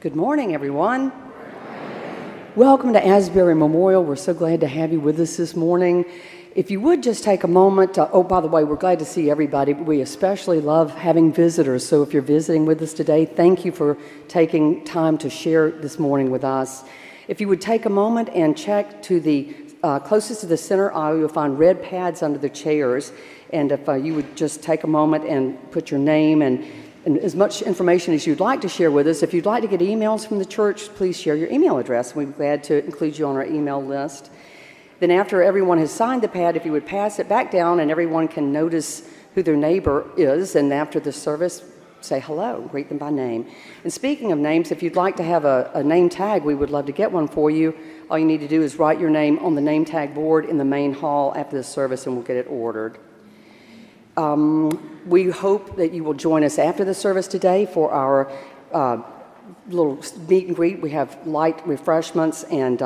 Good morning, everyone. Welcome to Asbury Memorial. We're so glad to have you with us this morning. If you would just take a moment to, by the way, we're glad to see everybody, but we especially love having visitors. So if you're visiting with us today, thank you for taking time to share this morning with us. If you would take a moment and check to the closest to the center aisle, you'll find red pads under the chairs. And if you would just take a moment and put your name and as much information as you'd like to share with us. If you'd like to get emails from the church, please share your email address. We'd be glad to include you on our email list. Then after everyone has signed the pad, if you would pass it back down and everyone can notice who their neighbor is, and after the service, say hello, greet them by name. And speaking of names, if you'd like to have a name tag, we would love to get one for you. All you need to do is write your name on the name tag board in the main hall after the service, and we'll get it ordered. We hope that you will join us after the service today for our little meet and greet. We have light refreshments and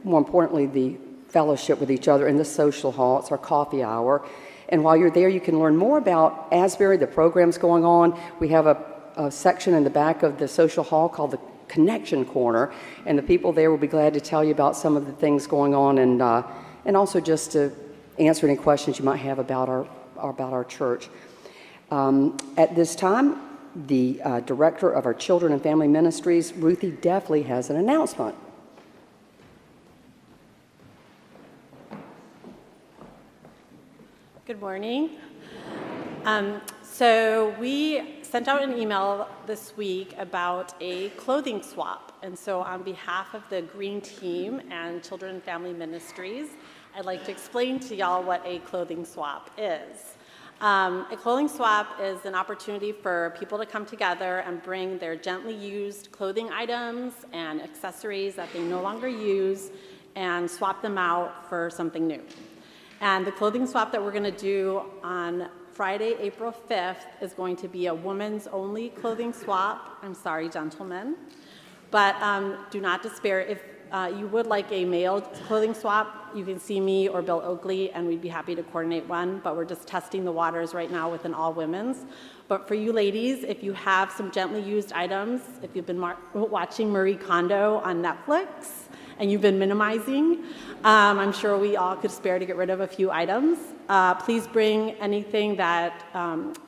more importantly, the fellowship with each other in the social hall. It's our coffee hour. And while you're there, you can learn more about Asbury, the programs going on. We have a section in the back of the social hall called the Connection Corner, and the people there will be glad to tell you about some of the things going on and also just to answer any questions you might have about our church. At this time, the director of our Children and Family Ministries, Rutie Deffley, has an announcement. Good morning. So we sent out an email this week about a clothing swap. And so on behalf of the Green Team and Children and Family Ministries, I'd like to explain to y'all what a clothing swap is. A clothing swap is an opportunity for people to come together and bring their gently used clothing items and accessories that they no longer use and swap them out for something new. And the clothing swap that we're going to do on Friday, April 5th, is going to be a women's only clothing swap. I'm sorry, gentlemen. But do not despair. If you would like a male clothing swap, you can see me or Bill Oakley, and we'd be happy to coordinate one. But we're just testing the waters right now with an all-women's. But for you ladies, if you have some gently used items, if you've been watching Marie Kondo on Netflix, and you've been minimizing, I'm sure we all could spare to get rid of a few items. Please bring anything that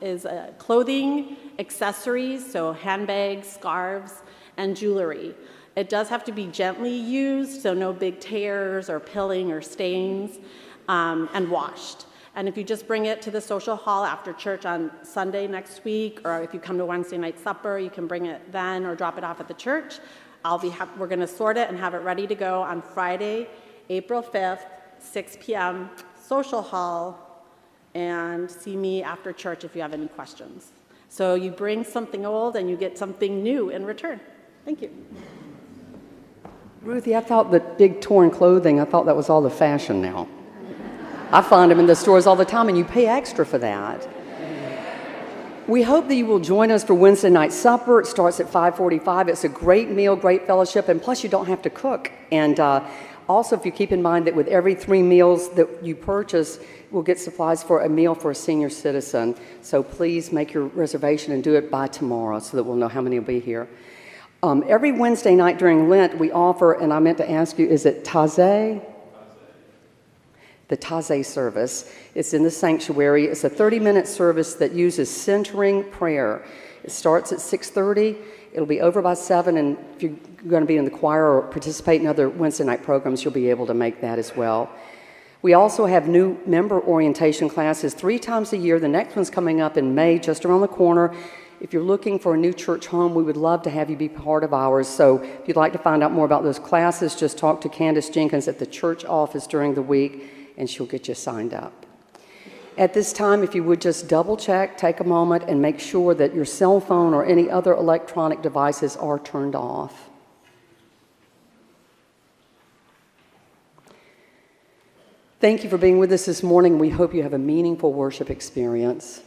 is clothing, accessories, so handbags, scarves, and jewelry. It does have to be gently used, so no big tears or pilling or stains, and washed. And if you just bring it to the social hall after church on Sunday next week, or if you come to Wednesday night supper, you can bring it then or drop it off at the church. We're going to sort it and have it ready to go on Friday, April 5th, 6 p.m., social hall, and see me after church if you have any questions. So you bring something old and you get something new in return. Thank you. Ruthie, I thought that big torn clothing, I thought that was all the fashion now. I find them in the stores all the time, and you pay extra for that. We hope that you will join us for Wednesday night supper. It starts at 5:45. It's a great meal, great fellowship, and plus you don't have to cook. And also, if you keep in mind that with every 3 meals that you purchase, we'll get supplies for a meal for a senior citizen. So please make your reservation and do it by tomorrow so that we'll know how many will be here. Every Wednesday night during Lent, we offer, and I meant to ask you, is it Taizé? The Taizé service. It's in the sanctuary. It's a 30-minute service that uses centering prayer. It starts at 6:30. It'll be over by 7, and if you're going to be in the choir or participate in other Wednesday night programs, you'll be able to make that as well. We also have new member orientation classes 3 times a year. The next one's coming up in May, just around the corner. If you're looking for a new church home, we would love to have you be part of ours. So if you'd like to find out more about those classes, just talk to Candace Jenkins at the church office during the week, and she'll get you signed up. At this time, if you would just double check, take a moment, and make sure that your cell phone or any other electronic devices are turned off. Thank you for being with us this morning. We hope you have a meaningful worship experience.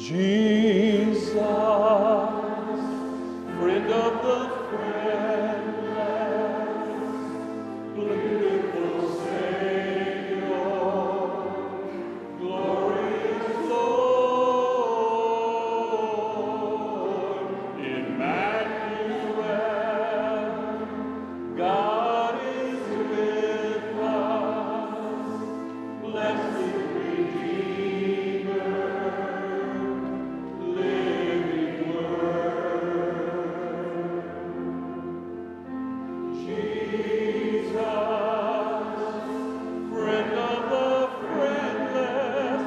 Jesus, friend of the friendless, beautiful Savior, glorious Lord, Emmanuel, God is with us, blessed Redeemer, living Word. Jesus, friend of the friendless,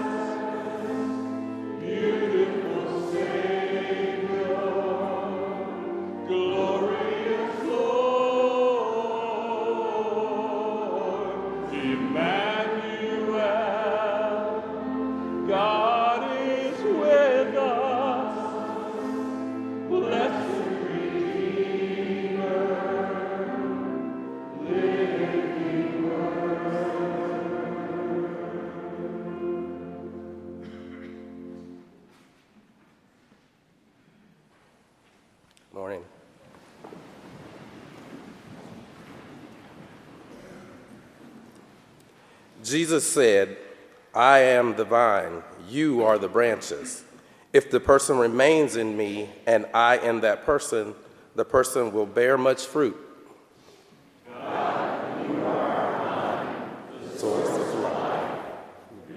beautiful Savior, glorious Lord, Emmanuel, God is with us, blessed Redeemer, living Morning. Jesus said, I am the vine, you are the branches. If the person remains in me and I in that person, the person will bear much fruit. God, you are our vine, the source of life.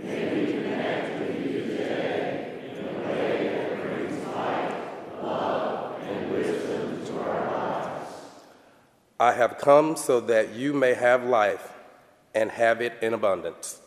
May we connect with you today in a way that brings light, love, and wisdom to our lives. I have come so that you may have life and have it in abundance.